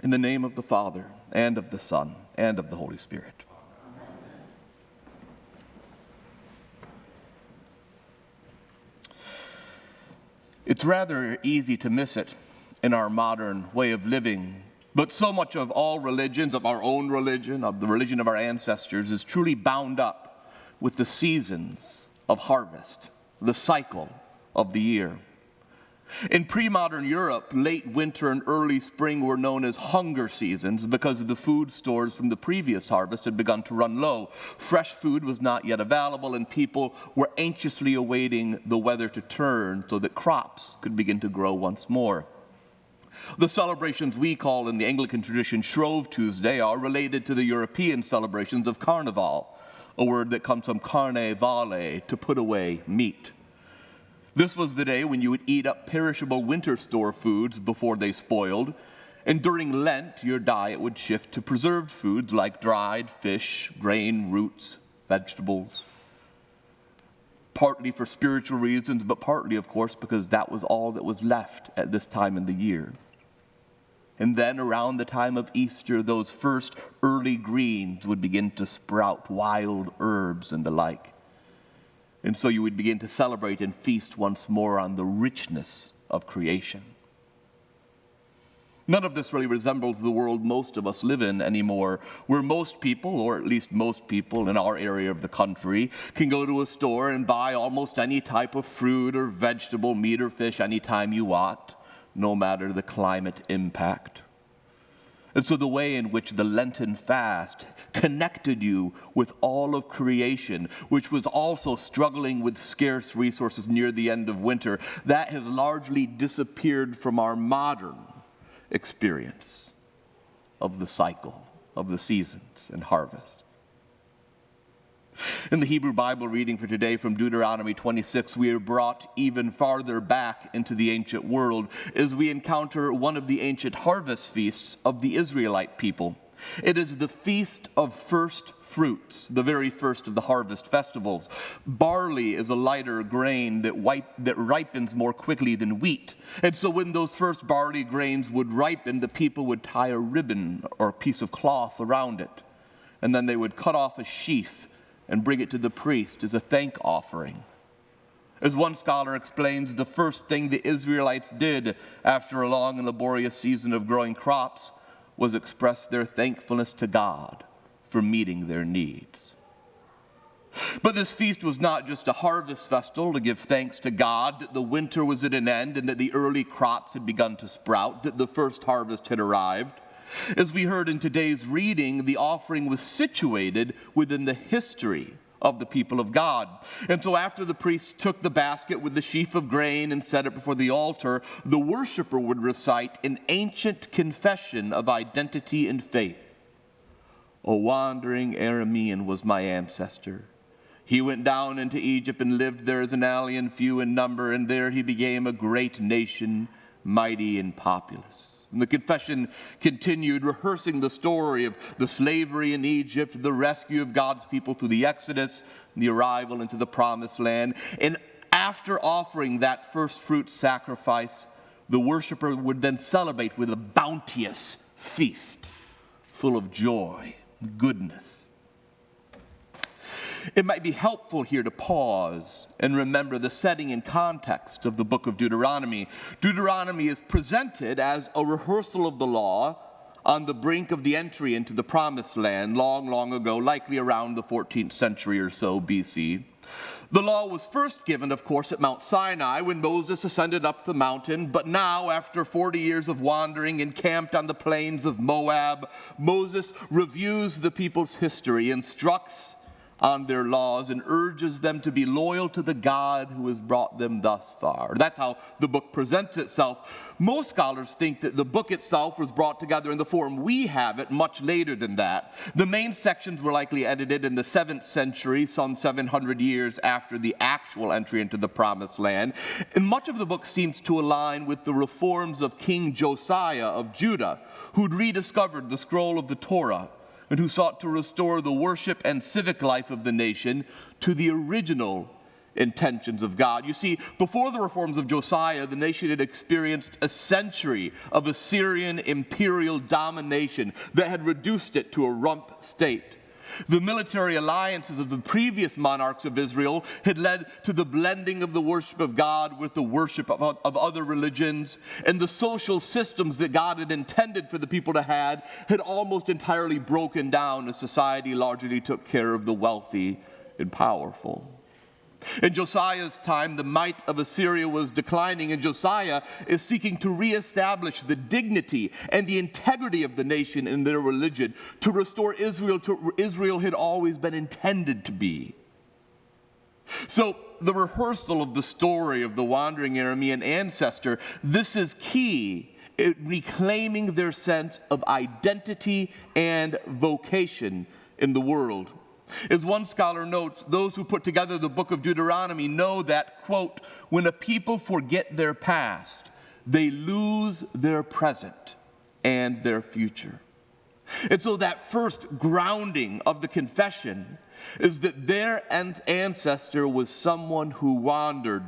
In the name of the Father, and of the Son, and of the Holy Spirit. It's rather easy to miss it in our modern way of living, but so much of all religions, of our own religion, of the religion of our ancestors, is truly bound up with the seasons of harvest, the cycle of the year. In pre-modern Europe, late winter and early spring were known as hunger seasons because the food stores from the previous harvest had begun to run low. Fresh food was not yet available, and people were anxiously awaiting the weather to turn so that crops could begin to grow once more. The celebrations we call in the Anglican tradition Shrove Tuesday are related to the European celebrations of Carnival, a word that comes from carne vale, to put away meat. This was the day when you would eat up perishable winter store foods before they spoiled, and during Lent, your diet would shift to preserved foods like dried fish, grain, roots, vegetables. Partly for spiritual reasons, but partly, of course, because that was all that was left at this time in the year. And then around the time of Easter, those first early greens would begin to sprout, wild herbs and the like. And so you would begin to celebrate and feast once more on the richness of creation. None of this really resembles the world most of us live in anymore, where most people, or at least most people in our area of the country, can go to a store and buy almost any type of fruit or vegetable, meat or fish anytime you want, no matter the climate impact. And so the way in which the Lenten fast connected you with all of creation, which was also struggling with scarce resources near the end of winter, that has largely disappeared from our modern experience of the cycle of the seasons and harvest. In the Hebrew Bible reading for today from Deuteronomy 26, we are brought even farther back into the ancient world as we encounter one of the ancient harvest feasts of the Israelite people. It is the Feast of First Fruits, the very first of the harvest festivals. Barley is a lighter grain that ripens more quickly than wheat. And so when those first barley grains would ripen, the people would tie a ribbon or a piece of cloth around it. And then they would cut off a sheaf and bring it to the priest as a thank offering. As one scholar explains, the first thing the Israelites did after a long and laborious season of growing crops was express their thankfulness to God for meeting their needs. But this feast was not just a harvest festival to give thanks to God that the winter was at an end and that the early crops had begun to sprout, that the first harvest had arrived. As we heard in today's reading, the offering was situated within the history of the people of God. And so after the priest took the basket with the sheaf of grain and set it before the altar, the worshiper would recite an ancient confession of identity and faith. A wandering Aramean was my ancestor. He went down into Egypt and lived there as an alien, few in number, and there he became a great nation, mighty and populous. And the confession continued, rehearsing the story of the slavery in Egypt, the rescue of God's people through the Exodus, the arrival into the Promised Land. And after offering that first fruit sacrifice, the worshiper would then celebrate with a bounteous feast full of joy and goodness. It might be helpful here to pause and remember the setting and context of the book of Deuteronomy. Deuteronomy is presented as a rehearsal of the law on the brink of the entry into the Promised Land long, long ago, likely around the 14th century or so BC. The law was first given, of course, at Mount Sinai when Moses ascended up the mountain, but now, after 40 years of wandering, encamped on the plains of Moab, Moses reviews the people's history, instructs on their laws, and urges them to be loyal to the God who has brought them thus far. That's how the book presents itself. Most scholars think that the book itself was brought together in the form we have it much later than that. The main sections were likely edited in the 7th century, some 700 years after the actual entry into the Promised Land. And much of the book seems to align with the reforms of King Josiah of Judah, who'd rediscovered the scroll of the Torah and who sought to restore the worship and civic life of the nation to the original intentions of God. You see, before the reforms of Josiah, the nation had experienced a century of Assyrian imperial domination that had reduced it to a rump state. The military alliances of the previous monarchs of Israel had led to the blending of the worship of God with the worship of other religions, and the social systems that God had intended for the people to have had almost entirely broken down as society largely took care of the wealthy and powerful. In Josiah's time, the might of Assyria was declining, and Josiah is seeking to reestablish the dignity and the integrity of the nation in their religion, to restore Israel to Israel had always been intended to be. So, the rehearsal of the story of the wandering Aramean ancestor, this is key in reclaiming their sense of identity and vocation in the world. As one scholar notes, those who put together the book of Deuteronomy know that, quote, when a people forget their past, they lose their present and their future. And so that first grounding of the confession is that their ancestor was someone who wandered.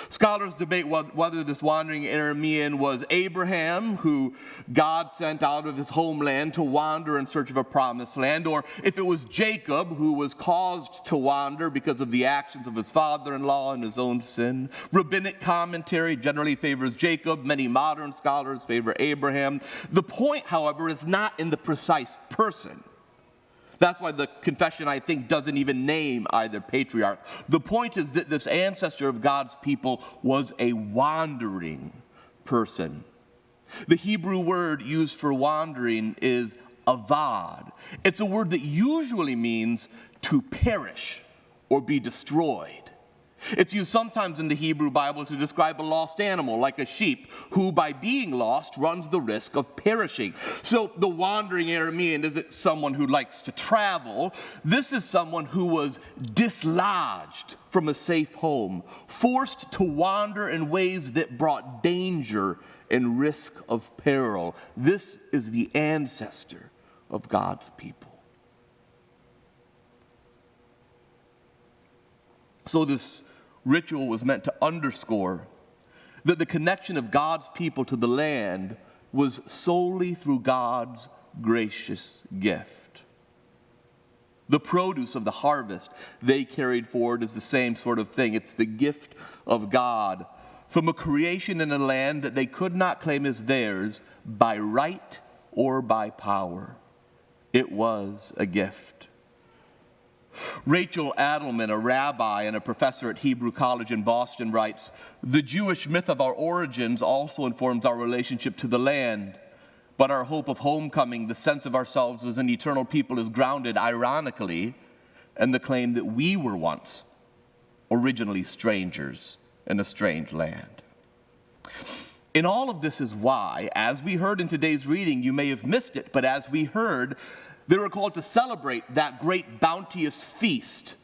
Scholars debate whether this wandering Aramean was Abraham, who God sent out of his homeland to wander in search of a promised land, or if it was Jacob, who was caused to wander because of the actions of his father-in-law and his own sin. Rabbinic commentary generally favors Jacob. Many modern scholars favor Abraham. The point, however, is not in the precise person. That's why the confession, I think, doesn't even name either patriarch. The point is that this ancestor of God's people was a wandering person. The Hebrew word used for wandering is avad. It's a word that usually means to perish or be destroyed. It's used sometimes in the Hebrew Bible to describe a lost animal, like a sheep, who by being lost runs the risk of perishing. So the wandering Aramean isn't someone who likes to travel. This is someone who was dislodged from a safe home, forced to wander in ways that brought danger and risk of peril. This is the ancestor of God's people. So this ritual was meant to underscore that the connection of God's people to the land was solely through God's gracious gift. The produce of the harvest they carried forward is the same sort of thing. It's the gift of God from a creation in a land that they could not claim as theirs by right or by power. It was a gift. Rachel Adelman, a rabbi and a professor at Hebrew College in Boston, writes, "The Jewish myth of our origins also informs our relationship to the land, but our hope of homecoming, the sense of ourselves as an eternal people, is grounded, ironically, in the claim that we were once originally strangers in a strange land." And all of this is why, as we heard in today's reading, you may have missed it, but as we heard, they were called to celebrate that great bounteous feast.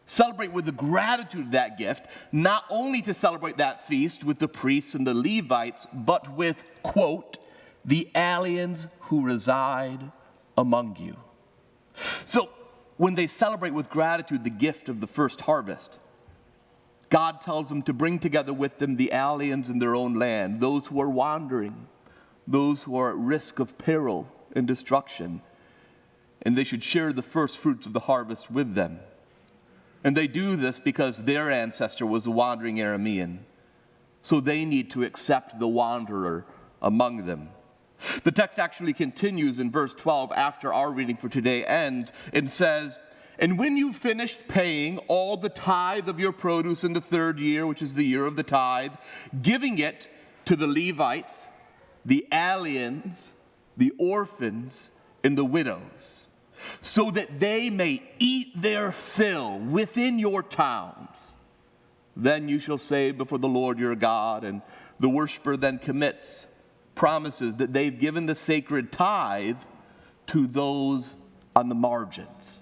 Celebrate with the gratitude of that gift, not only to celebrate that feast with the priests and the Levites, but with, quote, the aliens who reside among you. So when they celebrate with gratitude the gift of the first harvest, God tells them to bring together with them the aliens in their own land, those who are wandering, those who are at risk of peril and destruction, and they should share the first fruits of the harvest with them. And they do this because their ancestor was a wandering Aramean, so they need to accept the wanderer among them. The text actually continues in verse 12 after our reading for today ends and says, "And when you've finished paying all the tithe of your produce in the third year, which is the year of the tithe, giving it to the Levites, the aliens, the orphans, and the widows, so that they may eat their fill within your towns, then you shall say before the Lord your God," and the worshiper then promises that they've given the sacred tithe to those on the margins.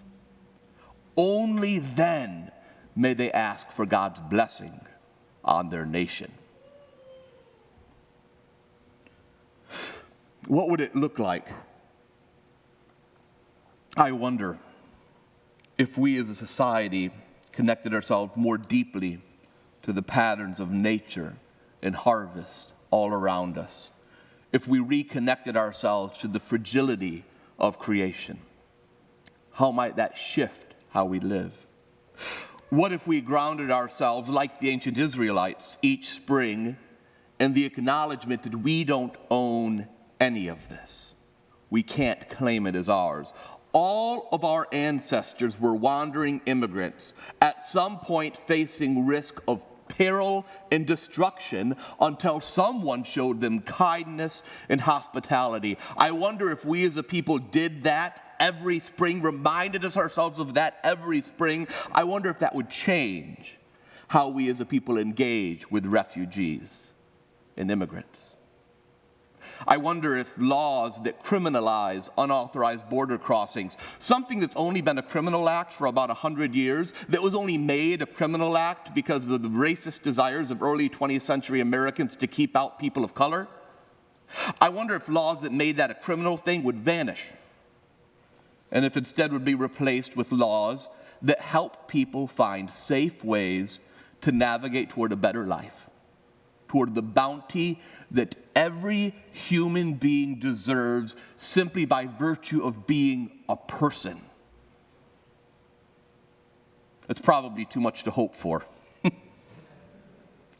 Only then may they ask for God's blessing on their nation. What would it look like, I wonder, if we as a society connected ourselves more deeply to the patterns of nature and harvest all around us, if we reconnected ourselves to the fragility of creation, how might that shift how we live? What if we grounded ourselves, like the ancient Israelites, each spring in the acknowledgement that we don't own any of this? We can't claim it as ours. All of our ancestors were wandering immigrants, at some point facing risk of peril and destruction until someone showed them kindness and hospitality. I wonder if we as a people did that every spring, reminded us ourselves of that every spring. I wonder if that would change how we as a people engage with refugees and immigrants. I wonder if laws that criminalize unauthorized border crossings, something that's only been a criminal act for about 100 years, that was only made a criminal act because of the racist desires of early 20th century Americans to keep out people of color. I wonder if laws that made that a criminal thing would vanish, and if instead would be replaced with laws that help people find safe ways to navigate toward a better life, toward the bounty that every human being deserves simply by virtue of being a person. It's probably too much to hope for.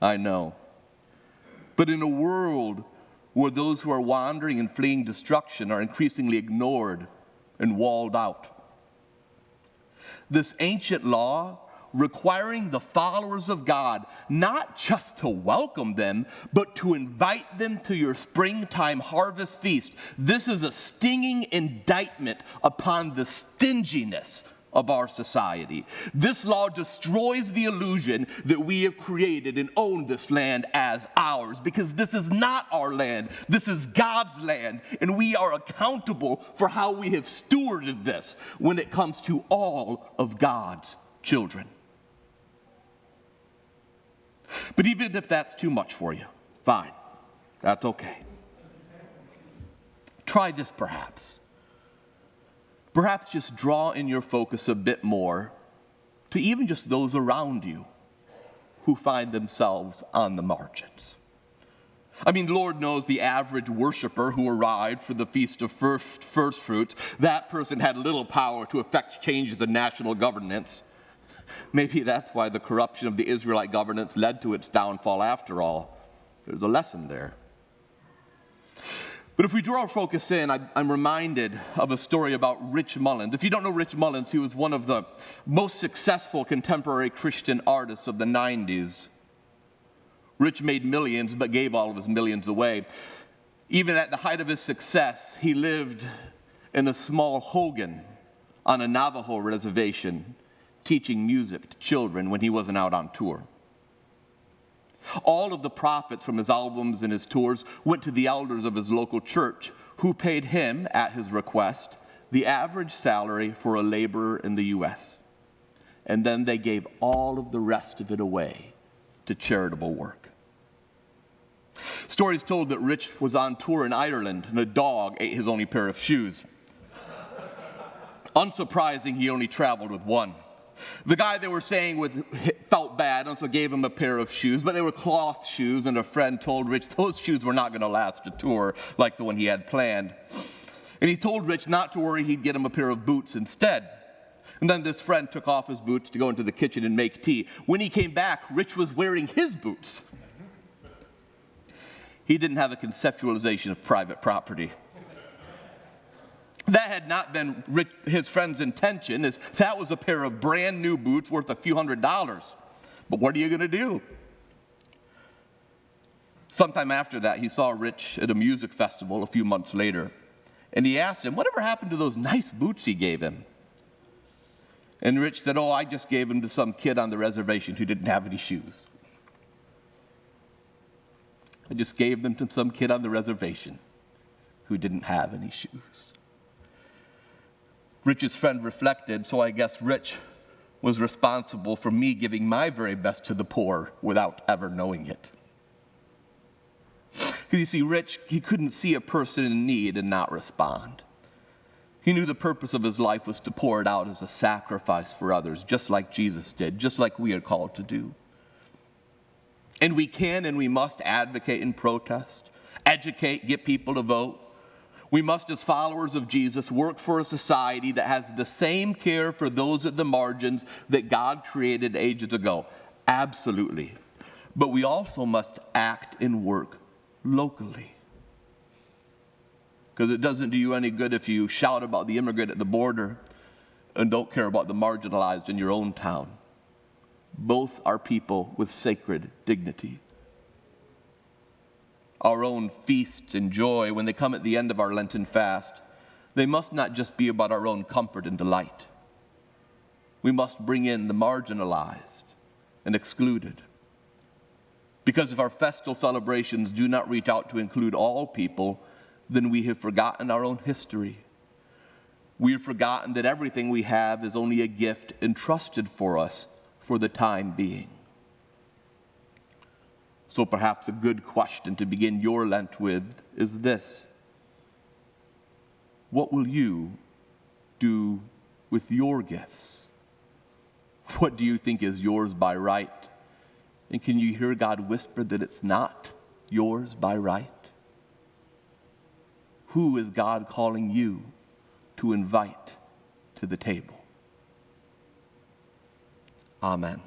I know. But in a world where those who are wandering and fleeing destruction are increasingly ignored and walled out, this ancient law requiring the followers of God not just to welcome them, but to invite them to your springtime harvest feast. This is a stinging indictment upon the stinginess of our society. This law destroys the illusion that we have created and own this land as ours, because this is not our land. This is God's land, and we are accountable for how we have stewarded this when it comes to all of God's children. But even if that's too much for you, fine. That's okay. Try this perhaps. Perhaps just draw in your focus a bit more to even just those around you who find themselves on the margins. I mean, Lord knows the average worshiper who arrived for the Feast of First Fruits, that person had little power to effect changes in national governance. Maybe that's why the corruption of the Israelite governance led to its downfall after all. There's a lesson there. But if we draw our focus in, I'm reminded of a story about Rich Mullins. If you don't know Rich Mullins, he was one of the most successful contemporary Christian artists of the 90s. Rich made millions, but gave all of his millions away. Even at the height of his success, he lived in a small hogan on a Navajo reservation, teaching music to children when he wasn't out on tour. All of the profits from his albums and his tours went to the elders of his local church, who paid him, at his request, the average salary for a laborer in the U.S. And then they gave all of the rest of it away to charitable work. Stories told that Rich was on tour in Ireland and a dog ate his only pair of shoes. Unsurprising, he only traveled with one. The guy they were saying felt bad and so gave him a pair of shoes, but they were cloth shoes, and a friend told Rich those shoes were not going to last a tour like the one he had planned. And he told Rich not to worry, he'd get him a pair of boots instead. And then this friend took off his boots to go into the kitchen and make tea. When he came back, Rich was wearing his boots. He didn't have a conceptualization of private property. That had not been his friend's intention, as that was a pair of brand new boots worth a few $100s. But what are you going to do? Sometime after that, he saw Rich at a music festival a few months later, and he asked him, whatever happened to those nice boots he gave him? And Rich said, I just gave them to some kid on the reservation who didn't have any shoes. I just gave them to some kid on the reservation who didn't have any shoes. Rich's friend reflected, so I guess Rich was responsible for me giving my very best to the poor without ever knowing it. Because you see, Rich, he couldn't see a person in need and not respond. He knew the purpose of his life was to pour it out as a sacrifice for others, just like Jesus did, just like we are called to do. And we can and we must advocate and protest, educate, get people to vote. We must, as followers of Jesus, work for a society that has the same care for those at the margins that God created ages ago. Absolutely. But we also must act and work locally. Because it doesn't do you any good if you shout about the immigrant at the border and don't care about the marginalized in your own town. Both are people with sacred dignity. Our own feasts and joy, when they come at the end of our Lenten fast, they must not just be about our own comfort and delight. We must bring in the marginalized and excluded. Because if our festal celebrations do not reach out to include all people, then we have forgotten our own history. We have forgotten that everything we have is only a gift entrusted for us for the time being. So perhaps a good question to begin your Lent with is this: what will you do with your gifts? What do you think is yours by right? And can you hear God whisper that it's not yours by right? Who is God calling you to invite to the table? Amen.